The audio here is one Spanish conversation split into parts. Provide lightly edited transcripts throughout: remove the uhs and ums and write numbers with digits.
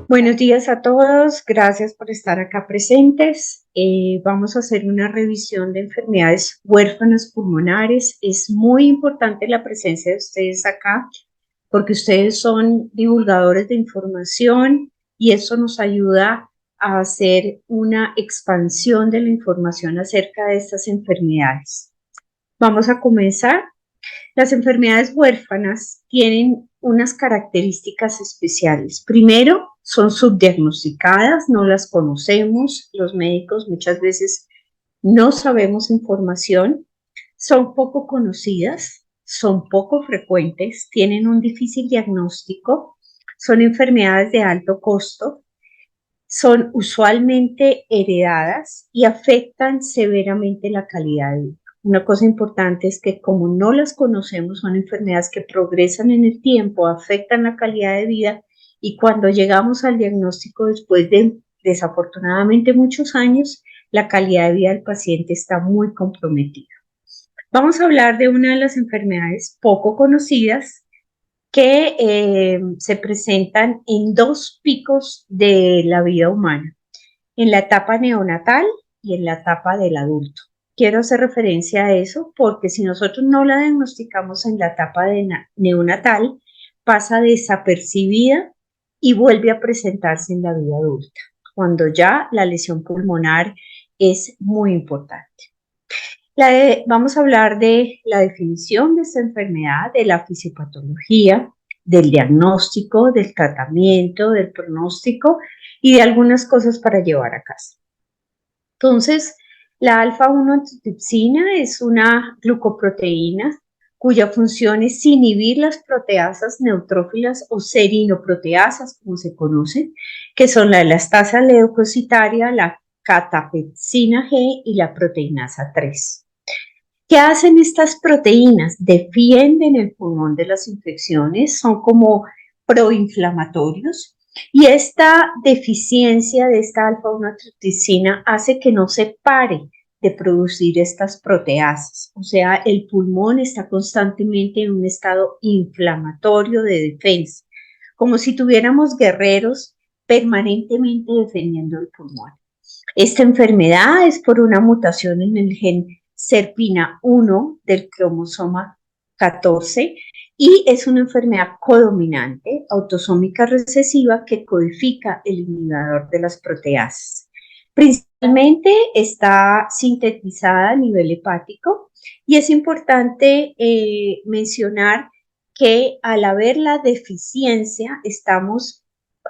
Buenos días a todos, gracias por estar acá presentes. Vamos a hacer una revisión de enfermedades huérfanas pulmonares. Es muy importante la presencia de ustedes acá porque ustedes son divulgadores de información y eso nos ayuda a hacer una expansión de la información acerca de estas enfermedades. Vamos a comenzar. Las enfermedades huérfanas tienen unas características especiales. Primero, son subdiagnosticadas, no las conocemos, los médicos muchas veces no sabemos información, son poco conocidas, son poco frecuentes, tienen un difícil diagnóstico, son enfermedades de alto costo, son usualmente heredadas y afectan severamente la calidad de vida. Una cosa importante es que como no las conocemos, son enfermedades que progresan en el tiempo, afectan la calidad de vida y cuando llegamos al diagnóstico después de desafortunadamente muchos años, la calidad de vida del paciente está muy comprometida. Vamos a hablar de una de las enfermedades poco conocidas que se presentan en dos picos de la vida humana, en la etapa neonatal y en la etapa del adulto. Quiero hacer referencia a eso porque si nosotros no la diagnosticamos en la etapa de neonatal, pasa desapercibida y vuelve a presentarse en la vida adulta, cuando ya la lesión pulmonar es muy importante. Vamos a hablar de la definición de esta enfermedad, de la fisiopatología, del diagnóstico, del tratamiento, del pronóstico y de algunas cosas para llevar a casa. Entonces, la alfa-1 antitrypsina es una glucoproteína cuya función es inhibir las proteasas neutrófilas o serinoproteasas, como se conocen, que son la elastasa leucocitaria, la catapexina G y la proteinasa 3. ¿Qué hacen estas proteínas? Defienden el pulmón de las infecciones, son como proinflamatorios y esta deficiencia de esta alfa-1 antitrypsina hace que no se pare de producir estas proteasas. O sea, el pulmón está constantemente en un estado inflamatorio de defensa, como si tuviéramos guerreros permanentemente defendiendo el pulmón. Esta enfermedad es por una mutación en el gen SERPINA1 del cromosoma 14 y es una enfermedad codominante, autosómica recesiva, que codifica el inhibidor de las proteasas. Principalmente está sintetizada a nivel hepático y es importante mencionar que al haber la deficiencia estamos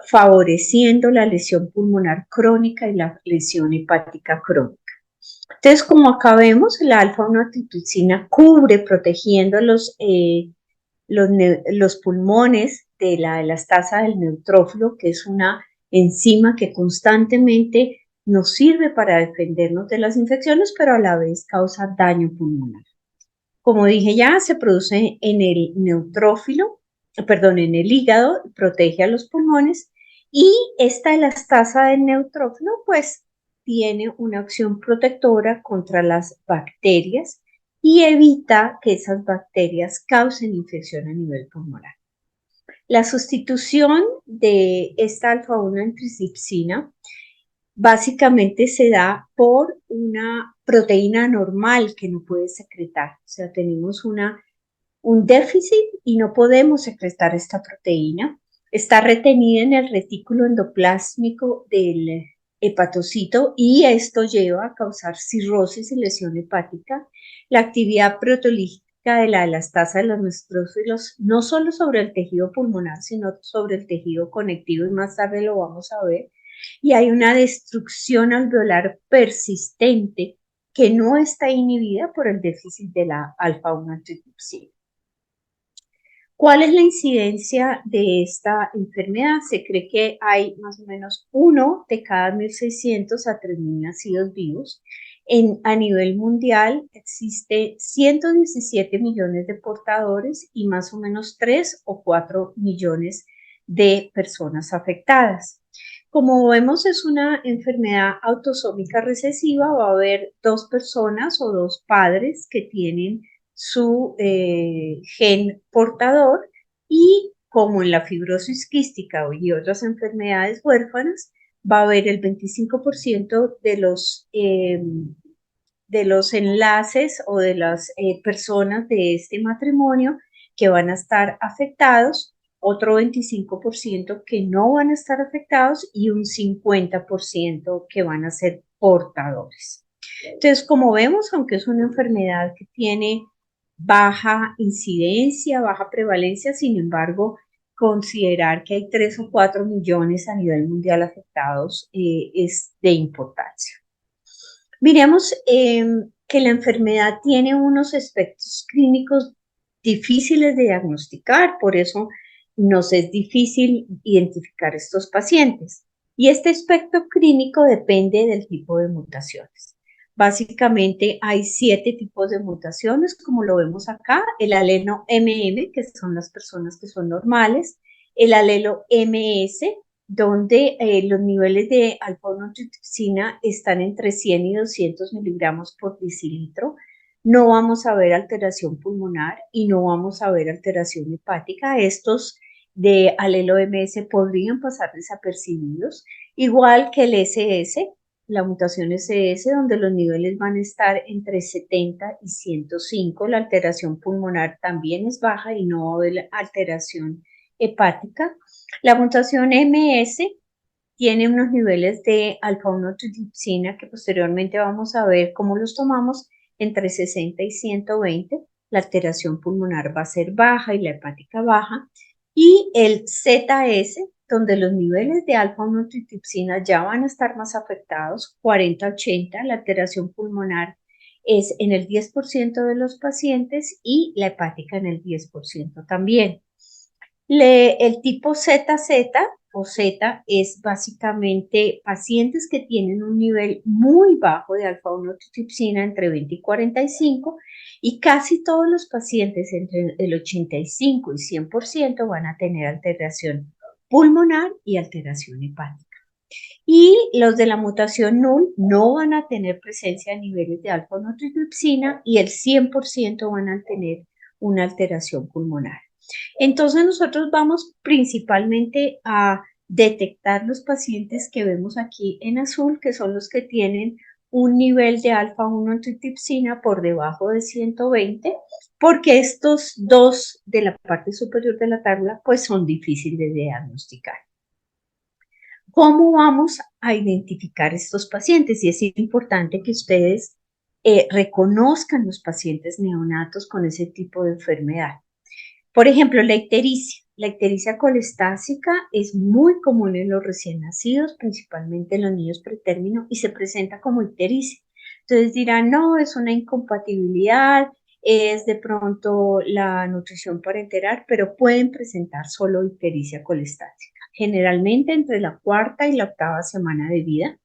favoreciendo la lesión pulmonar crónica y la lesión hepática crónica. Entonces, como acá vemos, la alfa-1 antitrypsina cubre protegiendo los pulmones de la elastasa del neutrófilo, que es una enzima que constantemente nos sirve para defendernos de las infecciones, pero a la vez causa daño pulmonar. Como dije ya, se produce en el neutrófilo, perdón, en el hígado, protege a los pulmones y esta elastasa del neutrófilo pues tiene una acción protectora contra las bacterias y evita que esas bacterias causen infección a nivel pulmonar. La sustitución de esta alfa-1 antitrypsina básicamente se da por una proteína normal que no puede secretar. O sea, tenemos un déficit y no podemos secretar esta proteína. Está retenida en el retículo endoplásmico del hepatocito y esto lleva a causar cirrosis y lesión hepática. La actividad proteolítica de la elastasa de los neutrófilos no solo sobre el tejido pulmonar, sino sobre el tejido conectivo y más tarde lo vamos a ver. Y hay una destrucción alveolar persistente que no está inhibida por el déficit de la alfa-1 antitrypsina. ¿Cuál es la incidencia de esta enfermedad? Se cree que hay más o menos 1 de cada 1.600 a 3.000 nacidos vivos. A nivel mundial existe 117 millones de portadores y más o menos 3 o 4 millones de personas afectadas. Como vemos, es una enfermedad autosómica recesiva. Va a haber 2 personas o 2 padres que tienen su gen portador y como en la fibrosis quística y otras enfermedades huérfanas, va a haber el 25% de los enlaces o de las personas de este matrimonio que van a estar afectados, otro 25% que no van a estar afectados y un 50% que van a ser portadores. Entonces, como vemos, aunque es una enfermedad que tiene baja incidencia, baja prevalencia, sin embargo, considerar que hay 3 o 4 millones a nivel mundial afectados es de importancia. Miremos que la enfermedad tiene unos aspectos clínicos difíciles de diagnosticar, por eso nos es difícil identificar estos pacientes. Y este aspecto clínico depende del tipo de mutaciones. Básicamente hay 7 tipos de mutaciones, como lo vemos acá, el alelo MM, que son las personas que son normales, el alelo MS, donde los niveles de alfa-1 están entre 100 y 200 miligramos por decilitro. No vamos a ver alteración pulmonar y no vamos a ver alteración hepática. Estos de alelo MS podrían pasar desapercibidos, igual que el SS, la mutación SS, donde los niveles van a estar entre 70 y 105. La alteración pulmonar también es baja y no va a haber alteración hepática. La mutación MS tiene unos niveles de alfa-1 que posteriormente vamos a ver cómo los tomamos entre 60 y 120. La alteración pulmonar va a ser baja y la hepática baja. Y el ZS, donde los niveles de alfa-1 ya van a estar más afectados, 40-80, la alteración pulmonar es en el 10% de los pacientes y la hepática en el 10% también. El tipo ZZ o Z es básicamente pacientes que tienen un nivel muy bajo de alfa-1 entre 20 y 45 y casi todos los pacientes entre el 85 y 100% van a tener alteración pulmonar y alteración hepática. Y los de la mutación null no van a tener presencia de niveles de alfa-1 y el 100% van a tener una alteración pulmonar. Entonces nosotros vamos principalmente a detectar los pacientes que vemos aquí en azul, que son los que tienen un nivel de alfa-1 antitripsina por debajo de 120, porque estos dos de la parte superior de la tabla pues son difíciles de diagnosticar. ¿Cómo vamos a identificar estos pacientes? Y es importante que ustedes reconozcan los pacientes neonatos con ese tipo de enfermedad. Por ejemplo, la ictericia colestásica es muy común en los recién nacidos, principalmente en los niños pretérmino, y se presenta como ictericia. Entonces dirán, no, es una incompatibilidad, es de pronto la nutrición parenteral, pero pueden presentar solo ictericia colestásica, generalmente entre la 4ª y la 8ª semana de vida.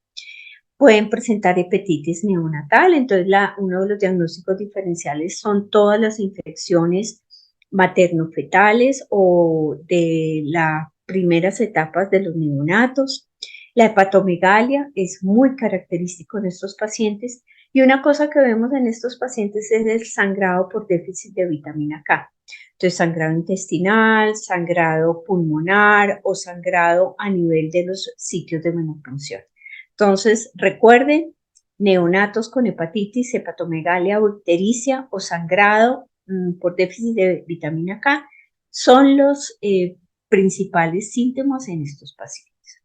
Pueden presentar hepatitis neonatal, entonces uno de los diagnósticos diferenciales son todas las infecciones materno-fetales o de las primeras etapas de los neonatos. La hepatomegalia es muy característico en estos pacientes y una cosa que vemos en estos pacientes es el sangrado por déficit de vitamina K. Entonces, sangrado intestinal, sangrado pulmonar o sangrado a nivel de los sitios de venopunción. Entonces, recuerden, neonatos con hepatitis, hepatomegalia o ictericia o sangrado por déficit de vitamina K son los principales síntomas en estos pacientes.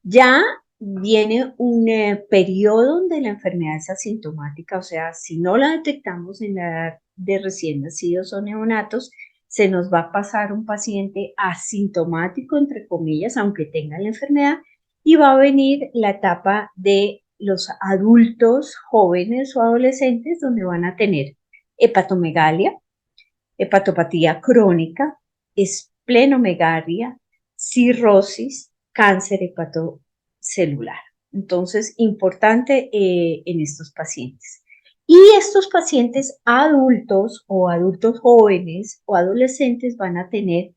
Ya viene un periodo donde la enfermedad es asintomática, o sea, si no la detectamos en la edad de recién nacidos o neonatos, se nos va a pasar un paciente asintomático, entre comillas, aunque tenga la enfermedad, y va a venir la etapa de los adultos jóvenes o adolescentes donde van a tener hepatomegalia, hepatopatía crónica, esplenomegalia, cirrosis, cáncer hepatocelular. Entonces, importante en estos pacientes. Y estos pacientes adultos o adultos jóvenes o adolescentes van a tener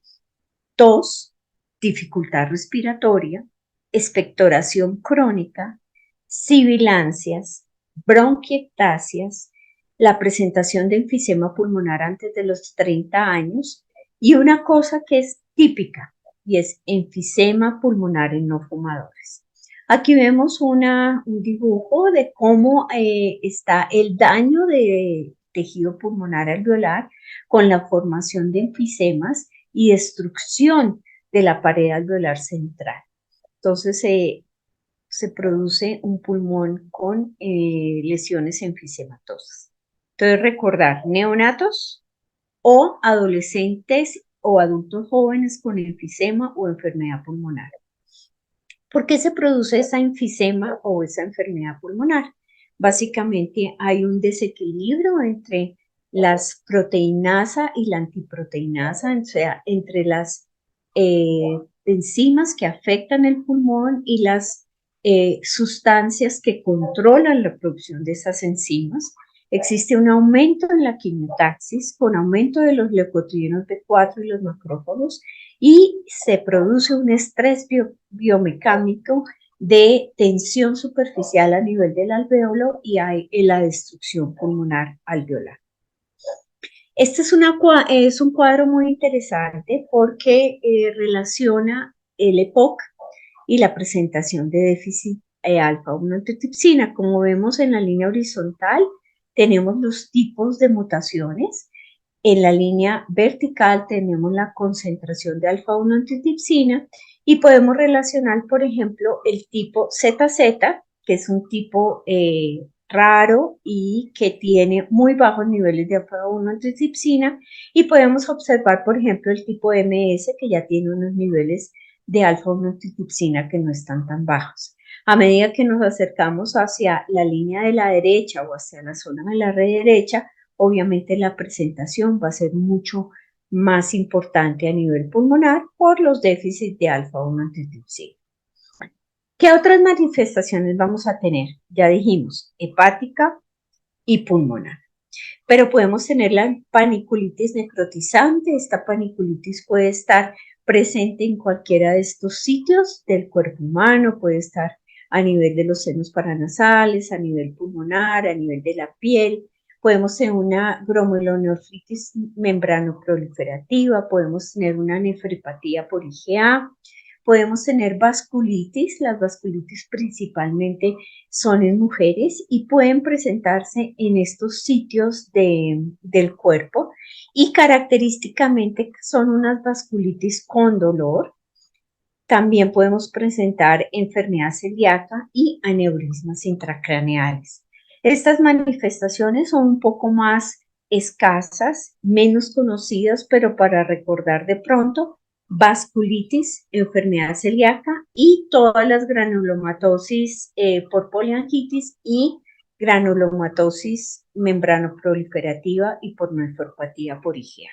tos, dificultad respiratoria, expectoración crónica, sibilancias, bronquiectasias, la presentación de enfisema pulmonar antes de los 30 años y una cosa que es típica y es enfisema pulmonar en no fumadores. Aquí vemos un dibujo de cómo está el daño de tejido pulmonar alveolar con la formación de enfisemas y destrucción de la pared alveolar central. Entonces se produce un pulmón con lesiones enfisematosas. Entonces recordar, neonatos o adolescentes o adultos jóvenes con enfisema o enfermedad pulmonar. ¿Por qué se produce esa enfisema o esa enfermedad pulmonar? Básicamente hay un desequilibrio entre las proteinasa y la antiproteinasa, o sea, entre las enzimas que afectan el pulmón y las sustancias que controlan la producción de esas enzimas. Existe un aumento en la quimiotaxis con aumento de los leucotrienos B4 y los macrófagos y se produce un estrés biomecánico de tensión superficial a nivel del alvéolo y hay la destrucción pulmonar alveolar. Este es un cuadro muy interesante porque relaciona el EPOC y la presentación de déficit alfa-1 antitrypsina. Como vemos en la línea horizontal, tenemos los tipos de mutaciones. En la línea vertical tenemos la concentración de alfa-1 antitrypsina y podemos relacionar, por ejemplo, el tipo ZZ, que es un tipo raro y que tiene muy bajos niveles de alfa-1 antitrypsina, y podemos observar, por ejemplo, el tipo MS, que ya tiene unos niveles de alfa-1 antitrypsina que no están tan bajos. A medida que nos acercamos hacia la línea de la derecha o hacia la zona de la red derecha, obviamente la presentación va a ser mucho más importante a nivel pulmonar por los déficits de alfa-1 antitrypsina. ¿Qué otras manifestaciones vamos a tener? Ya dijimos, hepática y pulmonar. Pero podemos tener la paniculitis necrotizante. Esta paniculitis puede estar presente en cualquiera de estos sitios del cuerpo humano, puede estar a nivel de los senos paranasales, a nivel pulmonar, a nivel de la piel. Podemos tener una glomerulonefritis membranoproliferativa, podemos tener una nefropatía por IgA, podemos tener vasculitis. Las vasculitis principalmente son en mujeres y pueden presentarse en estos sitios del cuerpo y característicamente son unas vasculitis con dolor. También podemos presentar enfermedad celíaca y aneurismas intracraneales. Estas manifestaciones son un poco más escasas, menos conocidas, pero para recordar de pronto, vasculitis, enfermedad celíaca y todas las granulomatosis por poliangitis y granulomatosis membranoproliferativa y por nefropatía por IgA.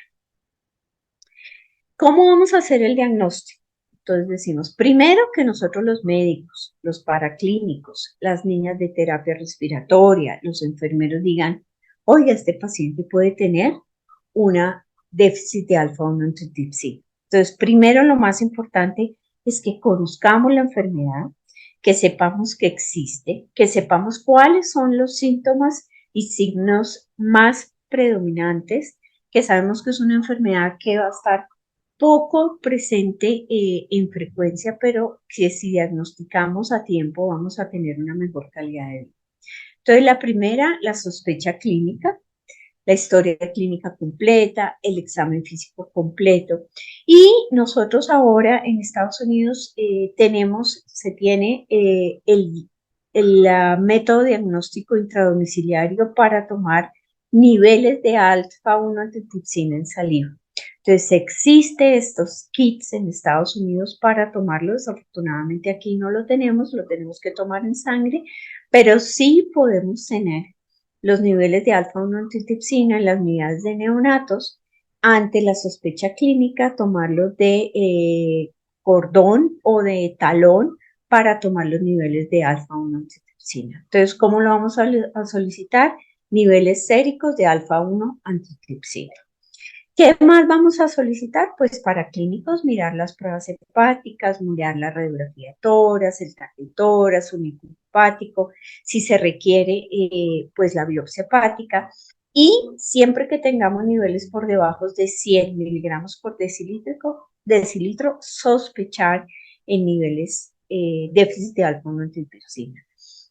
¿Cómo vamos a hacer el diagnóstico? Entonces decimos, primero que nosotros los médicos, los paraclínicos, las niñas de terapia respiratoria, los enfermeros digan, oiga, este paciente puede tener una déficit de alfa-1 antitrypsina. Entonces, primero lo más importante es que conozcamos la enfermedad, que sepamos que existe, que sepamos cuáles son los síntomas y signos más predominantes, que sabemos que es una enfermedad que va a estar poco presente en frecuencia, pero que si diagnosticamos a tiempo vamos a tener una mejor calidad de vida. Entonces, la primera, la sospecha clínica, la historia clínica completa, el examen físico completo. Y nosotros ahora en Estados Unidos se tiene el método diagnóstico intradomiciliario para tomar niveles de alfa-1 antitrypsina en saliva. Entonces, existe estos kits en Estados Unidos para tomarlo. Desafortunadamente aquí no lo tenemos que tomar en sangre, pero sí podemos tener los niveles de alfa-1 antitrypsina en las unidades de neonatos. Ante la sospecha clínica, tomarlos de cordón o de talón para tomar los niveles de alfa-1 antitrypsina. Entonces, ¿cómo lo vamos a solicitar? Niveles séricos de alfa-1 antitrypsina. ¿Qué más vamos a solicitar? Pues para clínicos mirar las pruebas hepáticas, mirar la radiografía de tórax, el TAC de tórax, un eco hepático, si se requiere pues la biopsia hepática, y siempre que tengamos niveles por debajo de 100 miligramos por decilitro, decilitro, sospechar en niveles déficit de alfa-1-antitipsina.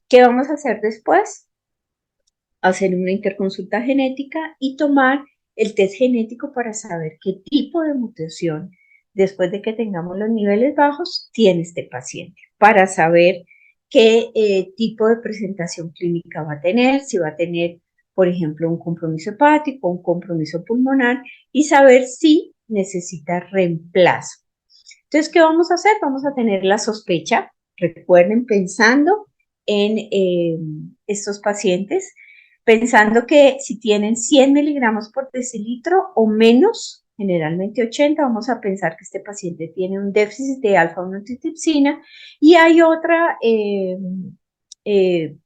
¿Qué vamos a hacer después? Hacer una interconsulta genética y tomar el test genético para saber qué tipo de mutación, después de que tengamos los niveles bajos, tiene este paciente, para saber qué tipo de presentación clínica va a tener, si va a tener, por ejemplo, un compromiso hepático, un compromiso pulmonar, y saber si necesita reemplazo. Entonces, ¿qué vamos a hacer? Vamos a tener la sospecha, recuerden, pensando en estos pacientes, pensando que si tienen 100 miligramos por decilitro o menos, generalmente 80, vamos a pensar que este paciente tiene un déficit de alfa-1-antitipsina, y hay otra,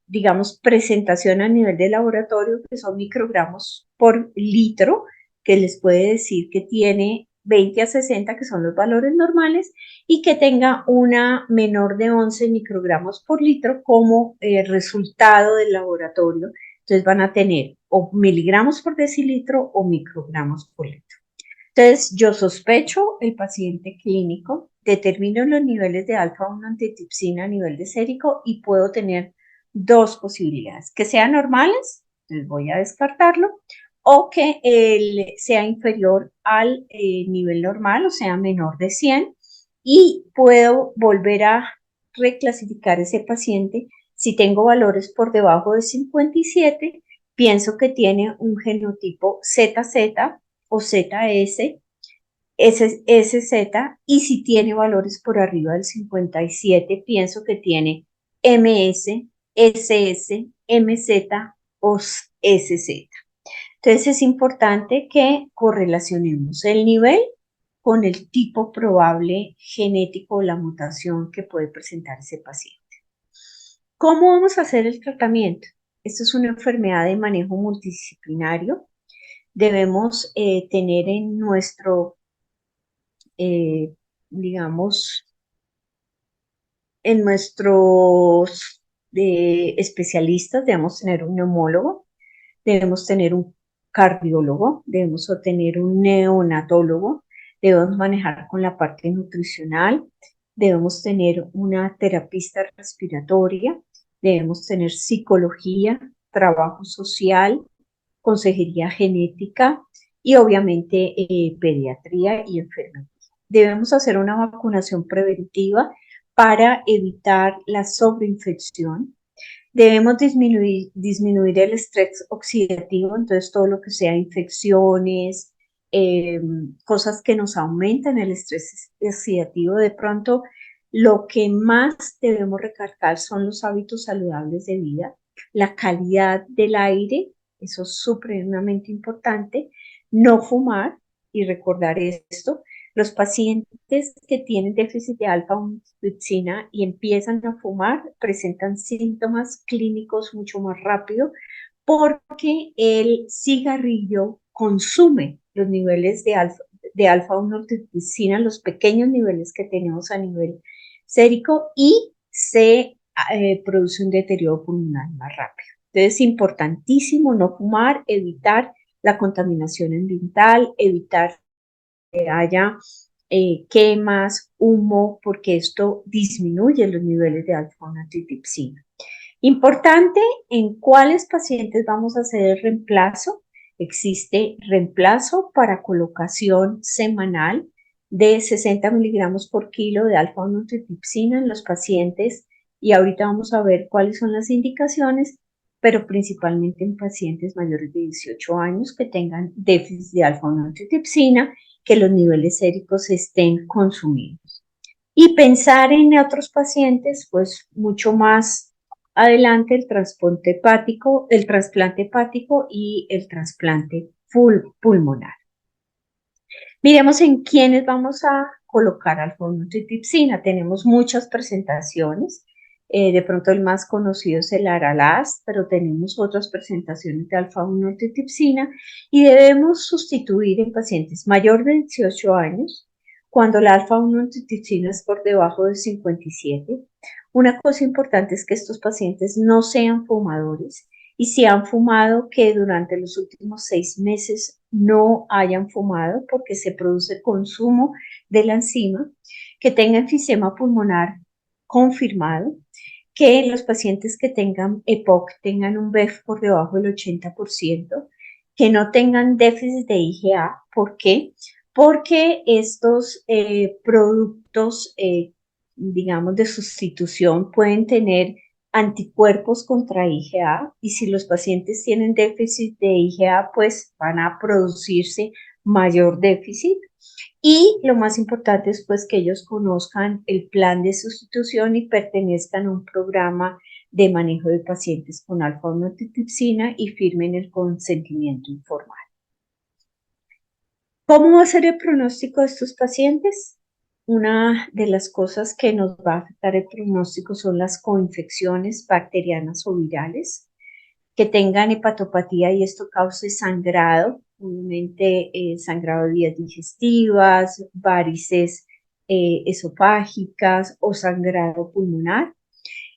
digamos, presentación a nivel de laboratorio, que son microgramos por litro, que les puede decir que tiene 20 a 60, que son los valores normales, y que tenga una menor de 11 microgramos por litro como resultado del laboratorio. Entonces van a tener o miligramos por decilitro o microgramos por litro. Entonces yo sospecho el paciente clínico, determino los niveles de alfa-1-antitipsina a nivel de sérico y puedo tener dos posibilidades: que sean normales, entonces voy a descartarlo, o que sea inferior al nivel normal, o sea, menor de 100, y puedo volver a reclasificar ese paciente. Si tengo valores por debajo de 57, pienso que tiene un genotipo ZZ o ZS, SZ, y si tiene valores por arriba del 57, pienso que tiene MS, SS, MZ o SZ. Entonces es importante que correlacionemos el nivel con el tipo probable genético o la mutación que puede presentar ese paciente. ¿Cómo vamos a hacer el tratamiento? Esto es una enfermedad de manejo multidisciplinario. Debemos tener en nuestro, digamos, en nuestros especialistas, debemos tener un neumólogo, debemos tener un cardiólogo, debemos tener un neonatólogo, debemos manejar con la parte nutricional, debemos tener una terapista respiratoria, debemos tener psicología, trabajo social, consejería genética y obviamente pediatría y enfermería. Debemos hacer una vacunación preventiva para evitar la sobreinfección. Debemos disminuir el estrés oxidativo, entonces todo lo que sea infecciones, cosas que nos aumentan el estrés oxidativo. De pronto, lo que más debemos recalcar son los hábitos saludables de vida, la calidad del aire, eso es supremamente importante, no fumar, y recordar esto. Los pacientes que tienen déficit de alfa-1-antitipsina y empiezan a fumar presentan síntomas clínicos mucho más rápido, porque el cigarrillo consume los niveles de alfa-1-antitipsina, los pequeños niveles que tenemos a nivel sérico, y se produce un deterioro pulmonar más rápido. Entonces es importantísimo no fumar, evitar la contaminación ambiental, evitar que haya quemas, humo, porque esto disminuye los niveles de alfa-1-antitipsina. Importante, en cuáles pacientes vamos a hacer el reemplazo. Existe reemplazo para colocación semanal de 60 miligramos por kilo de alfa-1-antitipsina en los pacientes, y ahorita vamos a ver cuáles son las indicaciones, pero principalmente en pacientes mayores de 18 años que tengan déficit de alfa-1-antitipsina, que los niveles séricos estén consumidos. Y pensar en otros pacientes, pues mucho más adelante, el trasplante hepático y el trasplante pulmonar. Miremos en quiénes vamos a colocar alfa-1-antitipsina. Tenemos muchas presentaciones. De pronto el más conocido es el Aralas, pero tenemos otras presentaciones de alfa-1-antitipsina, y debemos sustituir en pacientes mayores de 18 años cuando la alfa-1-antitipsina es por debajo de 57. Una cosa importante es que estos pacientes no sean fumadores y si han fumado, que durante los últimos 6 meses no hayan fumado porque se produce consumo de la enzima, que tengan enfisema pulmonar confirmado, que los pacientes que tengan EPOC tengan un BEF por debajo del 80%, que no tengan déficit de IgA. ¿Por qué? Porque estos productos, digamos, de sustitución pueden tener anticuerpos contra IgA, y si los pacientes tienen déficit de IgA, pues van a producirse mayor déficit. Y lo más importante es pues que ellos conozcan el plan de sustitución y pertenezcan a un programa de manejo de pacientes con alfa-1 y firmen el consentimiento informal. ¿Cómo va a ser el pronóstico de estos pacientes? Una de las cosas que nos va a afectar el pronóstico son las coinfecciones bacterianas o virales, que tengan hepatopatía y esto cause sangrado, obviamente sangrado de vías digestivas, varices esofágicas o sangrado pulmonar.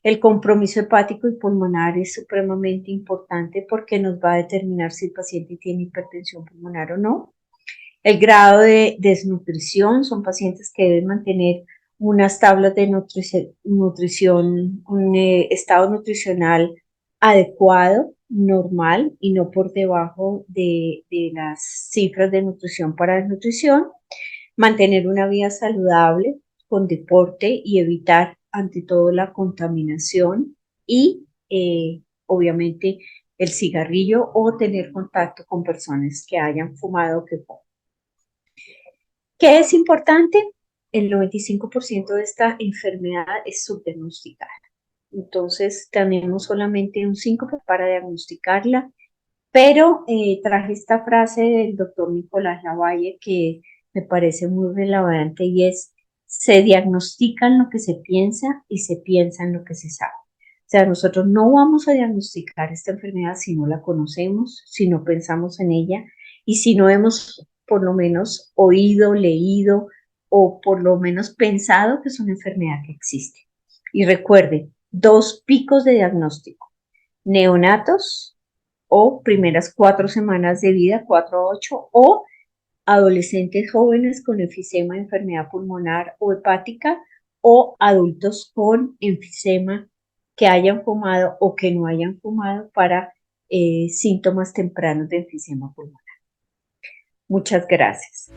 El compromiso hepático y pulmonar es supremamente importante porque nos va a determinar si el paciente tiene hipertensión pulmonar o no. El grado de desnutrición, son pacientes que deben mantener unas tablas de nutrición, un estado nutricional adecuado, normal y no por debajo de las cifras de nutrición para desnutrición. Mantener una vida saludable con deporte y evitar ante todo la contaminación y obviamente el cigarrillo o tener contacto con personas que hayan fumado o que fuman. ¿Qué es importante? El 95% de esta enfermedad es subdiagnosticada. Entonces, tenemos solamente un 5% para diagnosticarla, pero traje esta frase del doctor Nicolás Lavalle que me parece muy relevante y es: se diagnostica en lo que se piensa y se piensa en lo que se sabe. O sea, nosotros no vamos a diagnosticar esta enfermedad si no la conocemos, si no pensamos en ella y si no hemos por lo menos oído, leído o por lo menos pensado que es una enfermedad que existe. Y recuerden, 2 picos de diagnóstico: neonatos o primeras 4 semanas de vida, 4 a 8, o adolescentes jóvenes con enfisema, enfermedad pulmonar o hepática, o adultos con enfisema que hayan fumado o que no hayan fumado para síntomas tempranos de enfisema pulmonar. Muchas gracias.